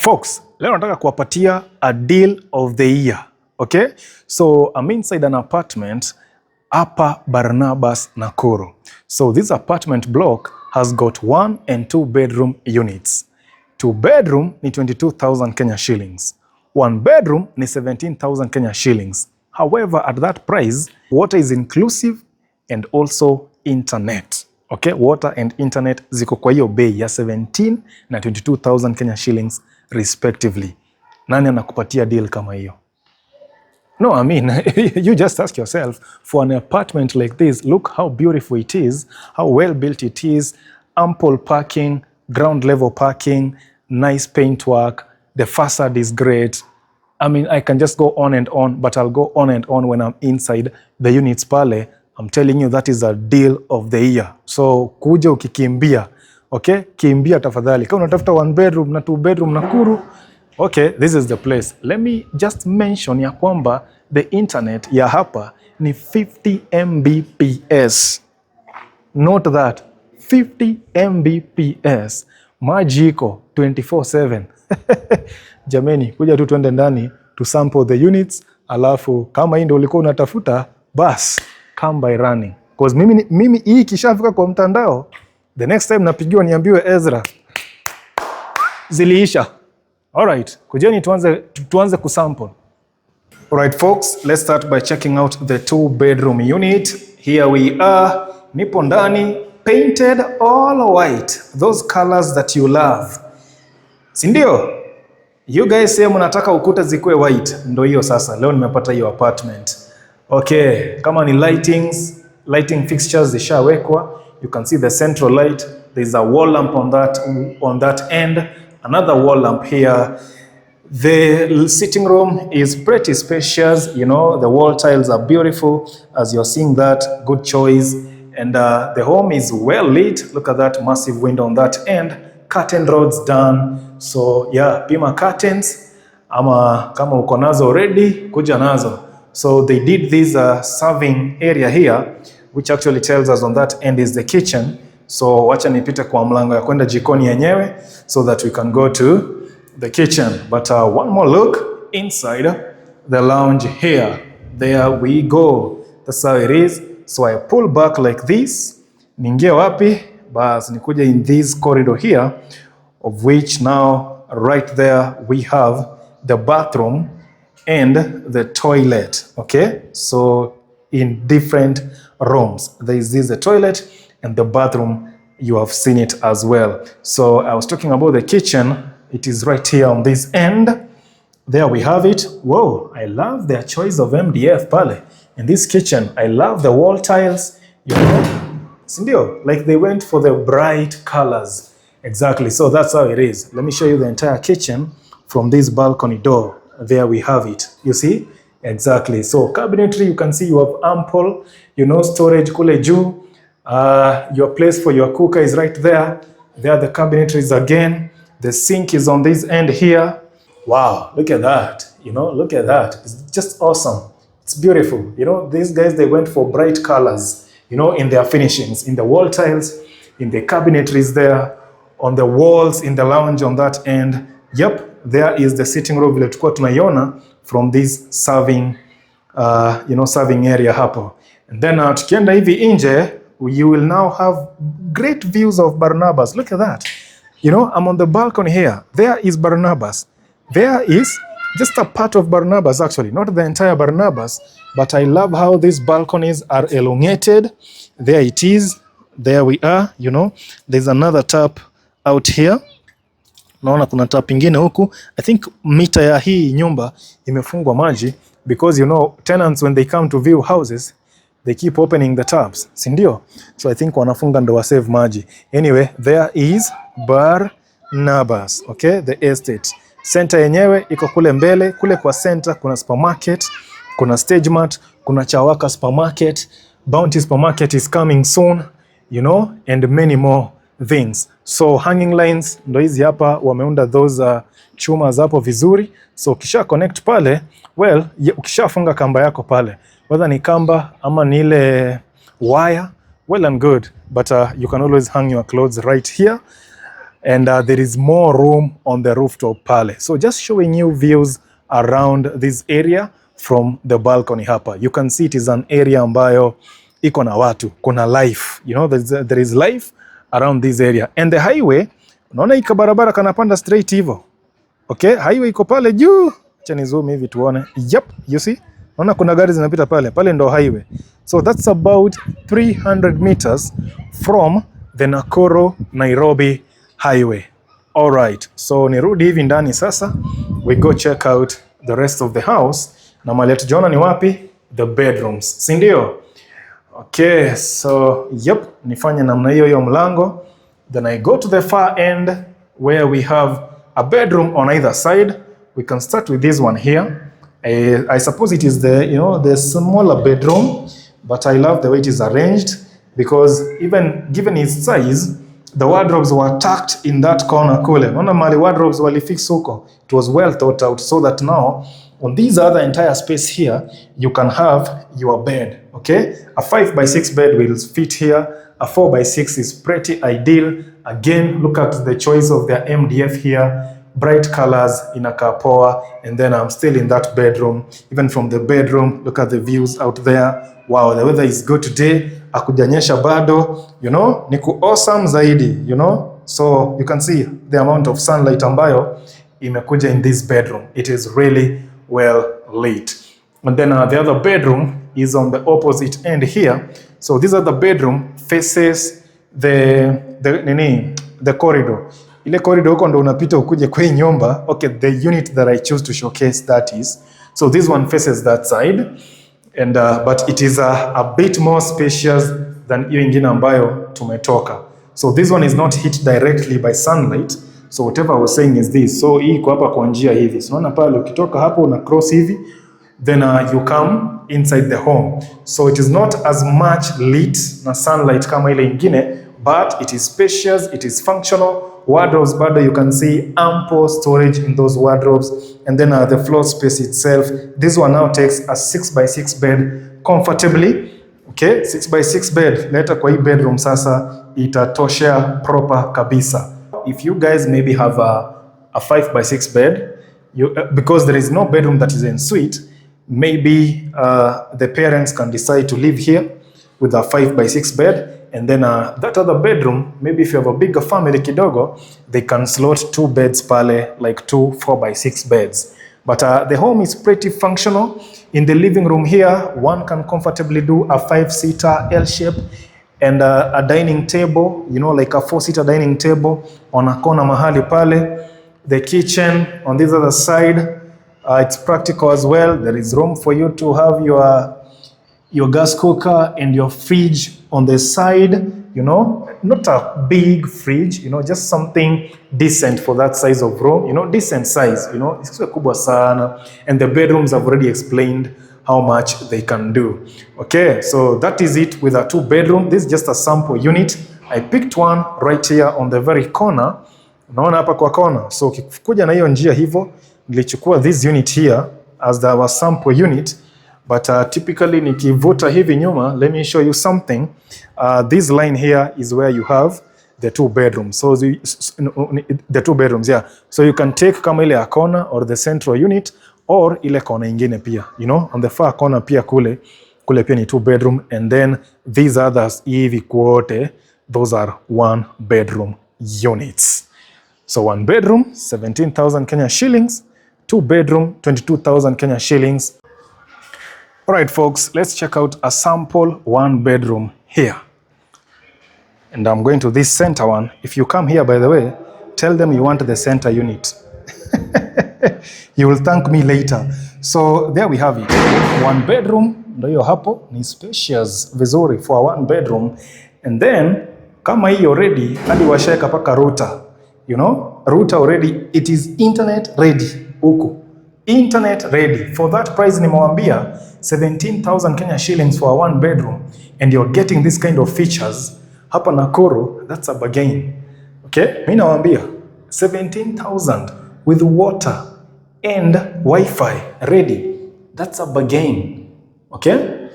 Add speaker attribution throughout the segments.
Speaker 1: Folks, leo nataka kuwapatia a deal of the year. Okay? So I'm inside an apartment hapa Barnabas Nakuru. So this apartment block has got 1 and 2 bedroom units. 2 bedroom ni 22,000 Kenya shillings. 1 bedroom ni 17,000 Kenya shillings. However, at that price, water is inclusive and also internet. Okay, water and internet ziko kwa hiyo bei ya 17 na 22,000 Kenya shillings respectively. Nani anakupatia deal kama hiyo? No, I mean, you just ask yourself, for an apartment like this, look how beautiful it is, how well built it is, ample parking, ground level parking, nice paintwork, the facade is great. I mean, I can just go on, but I'll go on and on when I'm inside the units pale. I'm telling you, that is a deal of the year. So, kuja ukikimbia, okay? Kimbia tafadhali. Kama unatafuta 1 bedroom na 2 bedroom Nakuru, okay, this is the place. Let me just mention ya kwamba the internet ya hapa ni 50 Mbps. Note that, 50 Mbps. Maji iko 24/7. Jameni, kuja tu tuende ndani to sample the units, alafu kama hii ndio ulikuwa unatafuta, bas, come by running. Because mimi hii kishafika kwa mtandao, the next time napigiwa niambiwe EZRA ziliisha. Alright, kujeni tuanze kusample. Alright folks, let's start by checking out the 2 bedroom unit. Here we are, nipo ndani, painted all white, those colors that you love. Sindio? You guys say mnataka ukuta zikuwe white, ndo hiyo sasa, leo nimepata hiyo apartment. Okay, kama ni lighting fixtures zishawekwa, you can see the central light, there's a wall lamp on that end, another wall lamp here. The sitting room is pretty spacious, you know, the wall tiles are beautiful, as you're seeing that, good choice. And the home is well lit, look at that massive window on that end, curtain rods done. So yeah, pima curtains, ama kama uko nazo already, kuja nazo. So they did this serving area here, which actually tells us on that end is the kitchen. So wacha nipite kwa mlango ya kwenda jikoni yenyewe so that we can go to the kitchen. But one more look inside the lounge here. There we go. That's how it is. So I pull back like this. Ningie wapi? Bas, nikuja in this corridor here, of which now right there we have the bathroom and the toilet. Okay, so in different rooms, there is the toilet and the bathroom. You have seen it as well. So I was talking about the kitchen. It is right here on this end. There we have it. Whoa, I love their choice of MDF pale in this kitchen. I love the wall tiles, you know, sindio, like they went for the bright colors. Exactly, so that's how it is. Let me show you the entire kitchen from this balcony door. There we have it, you see? Exactly, so cabinetry, you can see you have ample, you know, storage kule juu. Your place for your cooker is right there. There the cabinetries again. The sink is on this end here. Wow, look at that, you know, look at that. It's just awesome. It's beautiful. You know, these guys, they went for bright colors, you know, in their finishings, in the wall tiles, in the cabinetries there, on the walls, in the lounge on that end. Yep, there is the sitting room vile tukua tunaiona from this serving, you know, serving area hapo. And then tukienda hivi nje, you will now have great views of Barnabas. Look at that. You know, I'm on the balcony here. There is Barnabas. There is just a part of Barnabas actually, not the entire Barnabas, but I love how these balconies are elongated. There it is. There we are, you know. There's another tap out here. Naona kuna tap ingine huku. I think mita ya hii nyumba imefungwa maji because, you know, tenants when they come to view houses, they keep opening the taps, sindio? So I think wanafunga ndo wa save maji. Anyway, there is Barnabas, okay, the estate. Center yenyewe iko kule mbele, kule kwa center kuna supermarket, kuna stage mart, kuna Chawaka supermarket, Bounty supermarket is coming soon, you know, and many more things. So hanging lines ndo hizi hapa, wameunda those chuma zapo vizuri. So ukisha connect pale, well, ukishafunga kamba yako pale, whether ni kamba ama ni ile wire, well and good, but you can always hang your clothes right here. and there is more room on the rooftop pale. So just showing you views around this area from the balcony hapa. You can see it is an area ambayo iko na watu, kuna life. You know, there is life around this area. And the highway, unaona ika barabara kanapanda straight hivyo. Okay, highway iko pale juu. Acha ni zoom hivi tuone. Yep, you see? Unaona kuna gari zinapita pale. Pale ndo highway. So that's about 300 meters from the Nakuru Nairobi highway. All right. So nirudi hivi ndani sasa. We go check out the rest of the house. Na mali tunaona ni wapi? The bedrooms. Si ndio? Okay, so yep, nifanye namna hiyo mlango. Then I go to the far end where we have a bedroom on either side. We can start with this one here. I suppose it is the, you know, the smaller bedroom, but I love the way it is arranged because even given its size, the wardrobes were tucked in that corner kule. Unaona mali wardrobes walifix huko. It was well thought out so that now on this other entire space here, you can have your bed, okay? A 5x6 bed will fit here. A 4x6 is pretty ideal. Again, look at the choice of their MDF here. Bright colors, inakaa poa. And then I'm still in that bedroom. Even from the bedroom, look at the views out there. Wow, the weather is good today. Akujanyesha bado, you know, niku awesome zaidi, you know. So you can see the amount of sunlight ambayo imekuja in this bedroom. It is really well lit. And then the other bedroom is on the opposite end here. So this other bedroom faces the corridor. Ile corridor huko ndo unapita ukuje kwa nyumba. Okay, the unit that I choose to showcase that is. So this one faces that side. And but it is a bit more spacious than hiyo ingine ambayo tumetoka. So this one is not hit directly by sunlight. So whatever I was saying is this. So hii iko hapa kwa njia hivi. So unaona pale ukitoka hapo una cross hivi, then you come inside the home. So it is not as much lit na sunlight kama ile ingine, but it is spacious, it is functional. Wardrobes bado you can see ample storage in those wardrobes, and then the floor space itself. This one now takes a 6x6 bed comfortably. Okay, 6x6 bed. Leta kwa hii bedroom sasa itatoshea proper kabisa. If you guys maybe have a 5x6 bed, because there is no bedroom that is en suite, maybe the parents can decide to live here with a 5x6 bed, and then that other bedroom, maybe if you have a bigger family kidogo, they can slot 2 beds pale, like 2 4x6 beds. But the home is pretty functional. In the living room here, one can comfortably do a 5-seater L shape and a dining table, you know, like a 4-seater dining table on a corner mahali pale. The kitchen on this other side, it's practical as well. There is room for you to have your gas cooker and your fridge on the side, you know, not a big fridge, you know, just something decent for that size of room, you know, decent size, you know, it's kubwa sana. And the bedrooms I've already explained how much they can do. Okay, so that is it with a 2-bedroom. This is just a sample unit. I picked one right here on the very corner. Unaona hapa kwa corner. So ukikuja na hiyo njia hivyo, nilichukua this unit here as our sample unit. But typically nikivuta hivi nyuma, let me show you something. This line here is where you have the 2 bedrooms. So the 2 bedrooms, yeah. So you can take kama ile a corner or the central unit or ile corner ingine pia, you know, on the far corner pia kule pia ni 2 bedroom, and then these others hivi kwote, those are 1 bedroom units. So 1 bedroom, 17,000 Kenya shillings, 2 bedroom, 22,000 Kenya shillings. All right, folks, let's check out a sample 1 bedroom here. And I'm going to this center one. If you come here, by the way, tell them you want the center unit. You will thank me later. So there we have it. 1 bedroom, ndio hapo, ni spacious vizuri for a 1 bedroom. And then, kama hii already, hadi washeka paka router. You know, router already, it is internet ready huku. Internet ready. For that price nimewambia, 17,000 Kenya shillings for a 1 bedroom, and you're getting this kind of features. Hapa Nakuru, that's a bargain. Okay? Mimi nawaambia, 17,000 with water and Wi-Fi ready. That's a bargain. Okay?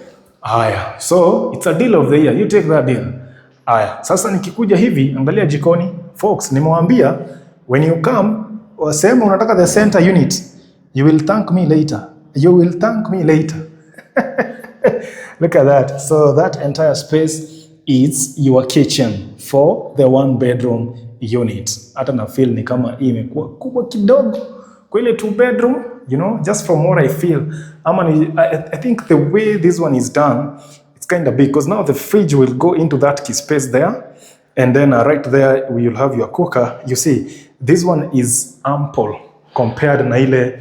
Speaker 1: So it's a deal of the year. You take that deal. Sasa nikikuja hivi, angalia jikoni. folks, nimewaambia when you come, sema unataka the center unit, you will thank me later. You will thank me later. Look at that. So that entire space is your kitchen for the 1 bedroom unit. Hata na feel ni kama hii imekuwa kubwa kidogo kwa ile 2 bedroom, you know, just from what I feel. I think the way this one is done, it's kind of big because now the fridge will go into that key space there, and then right there you'll have your cooker. You see, this one is ample compared na ile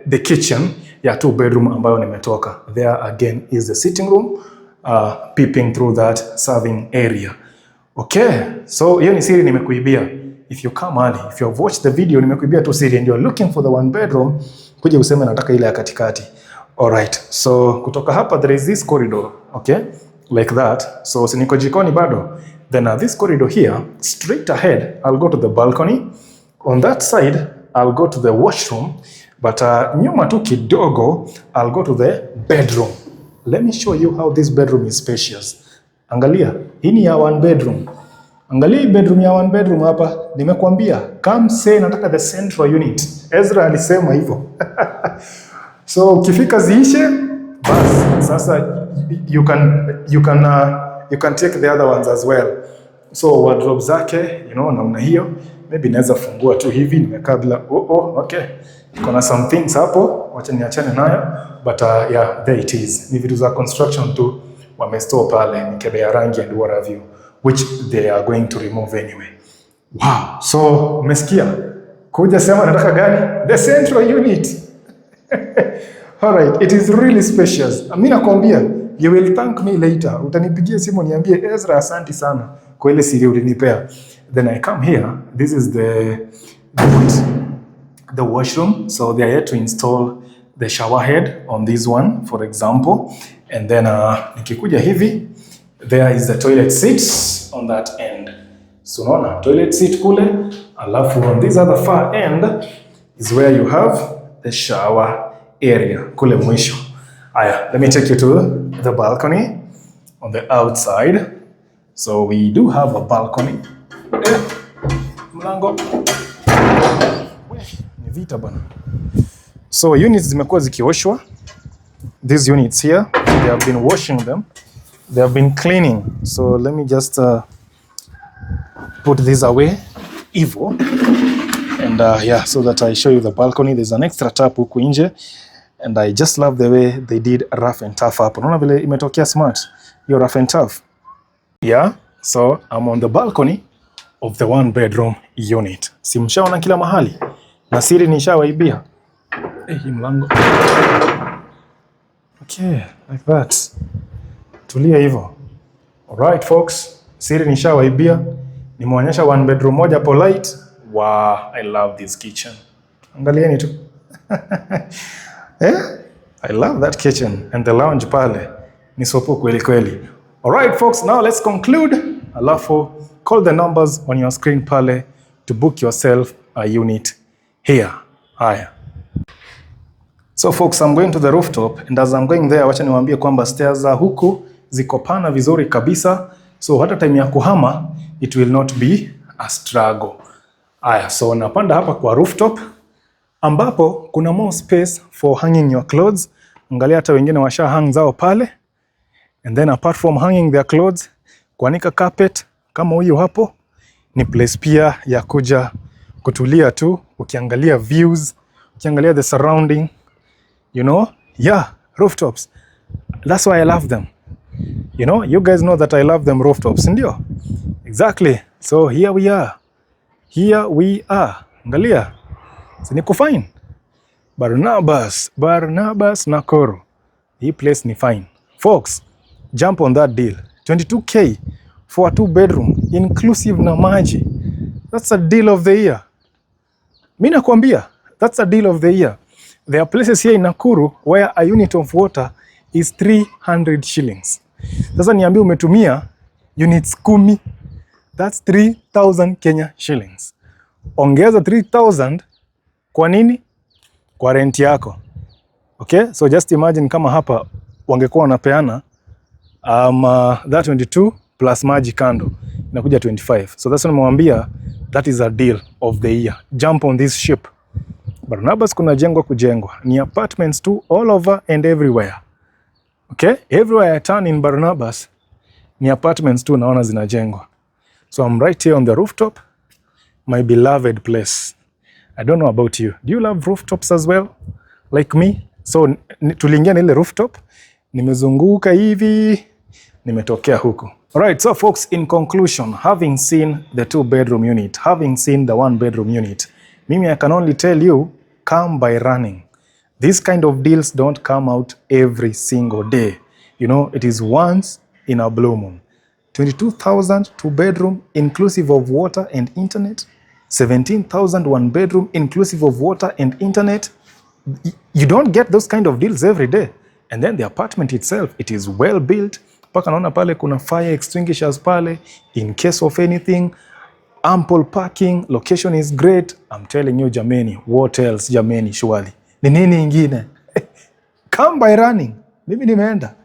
Speaker 1: the kitchen ya 2 bedroom ambayo nimetoka. There again is the sitting room, peeping through that serving area. Okay, so hiyo ni siri nimekuibia. If you come early, if you have watched the video, nimekuibia tu siri and you are looking for the 1 bedroom, kuja useme nataka ile ya katikati. Alright, so kutoka hapa there is this corridor, okay, like that. So niko jikoni bado. Then this corridor here, straight ahead, I'll go to the balcony. On that side, I'll go to the washroom. But nyuma tu kidogo, I'll go to the bedroom. Let me show you how this bedroom is spacious. Angalia, hii ni ya 1 bedroom. Angalia hii bedroom ya 1 bedroom hapa. Nimekuambia, come say nataka the central unit. Ezra alisema hivyo. So ukifika ziishe, bas sasa you can take the other ones as well. So wardrobe zake, you know, namna hiyo. Maybe naweza fungua tu hivi nimekaa bila okay. Kuna some things hapo, wacha niachane nayo, but yeah, there it is. Ni vitu za construction tu wamestore pale, mikebe ya rangi and what have you, which they are going to remove anyway. Wow, so umesikia? Kuja sema nataka gani? The central unit. All right, it is really spacious. Mimi nakwambia, you will thank me later. Utanipigia simu niambie, Ezra, asante sana kwa ile siri ulinipea. Then I come here. This is the washroom. So they are here to install the shower head on this one, for example. And then nikikuja hivi, there is the toilet seats on that end. So unaona toilet seat kule, alafu on this other far end is where you have the shower area kule mwisho. Aya, let me take you to the balcony on the outside. So we do have a balcony. Mlango. Ni vita bana. So units zimekuwa zikioshwa. These units here, they have been washing them. They have been cleaning. So let me just put this away. Evil. And yeah, so that I show you the balcony. There's an extra tap huku nje. And I just love the way they did rough and tough hapo. Unaona vile imetokea smart. Your rough and tough. Yeah, so I'm on the balcony of the 1 bedroom unit. Si mshaona kila mahali? Na siri nishawaibia. Hii mlango. Okay, like that. Tulia hivyo. Alright folks, siri nishawaibia. Nimeonyesha 1 bedroom moja polite. Wow, I love this kitchen. Angalieni tu. I love that kitchen and the lounge pale. Ni sopo kweli kweli. Alright folks, now let's conclude. Alafu call the numbers on your screen pale to book yourself a unit here. Haya. So folks, I'm going to the rooftop, and as I'm going there, wacha niwaambie kwamba stairs za huku ziko pana vizuri kabisa. So hata time ya kuhama, it will not be a struggle. Haya, so napanda hapa kwa rooftop ambapo kuna more space for hanging your clothes. Angalia hata wengine washa hang zao pale. And then apart from hanging their clothes, kuanika carpet kama huyu hapo, ni place pia ya kuja kutulia tu, ukiangalia views, ukiangalia the surrounding, you know, yeah, rooftops. That's why I love them. You know, you guys know that I love them rooftops, ndio? Exactly. So here we are. Here we are. Angalia. Si niko fine. Barnabas Nakuru. Hii place ni fine. Folks, jump on that deal. 22K for a 2 bedroom, inclusive na maji. That's a deal of the year. Mimi nakwambia, that's a deal of the year. There are places here in Nakuru where a unit of water is 300 shillings. Sasa niambie umetumia units 10. That's 3,000 Kenya shillings. Ongeza 3,000 kwa nini? Kwa rent yako. Okay? So just imagine kama hapa wangekuwa wanapeana that 22 plus maji kando inakuja 25. So that's what nimewambia, that is a deal of the year. Jump on this ship. Barnabas kuna jengwa kujengwa. Ni apartments too all over and everywhere. Okay? Everywhere I turn in Barnabas, ni apartments too naona zinajengwa. So I'm right here on the rooftop, my beloved place. I don't know about you. Do you love rooftops as well? Like me? So tuliingia na ile rooftop, nimezunguka hivi, nimetokea huku. Alright, so folks, in conclusion, having seen the 2-bedroom unit, having seen the 1-bedroom unit, mimi I can only tell you, come by running. These kind of deals don't come out every single day. You know, it is once in a blue moon. 22,000 2-bedroom inclusive of water and internet. 17,000 1-bedroom inclusive of water and internet. You don't get those kind of deals every day. And then the apartment itself, it is well built. Paka naona pale kuna fire extinguishers pale in case of anything. Ample parking, location is great. I'm telling you jameni, what else jameni, surely. Ni nini ingine? Come by running. Mimi nimeenda.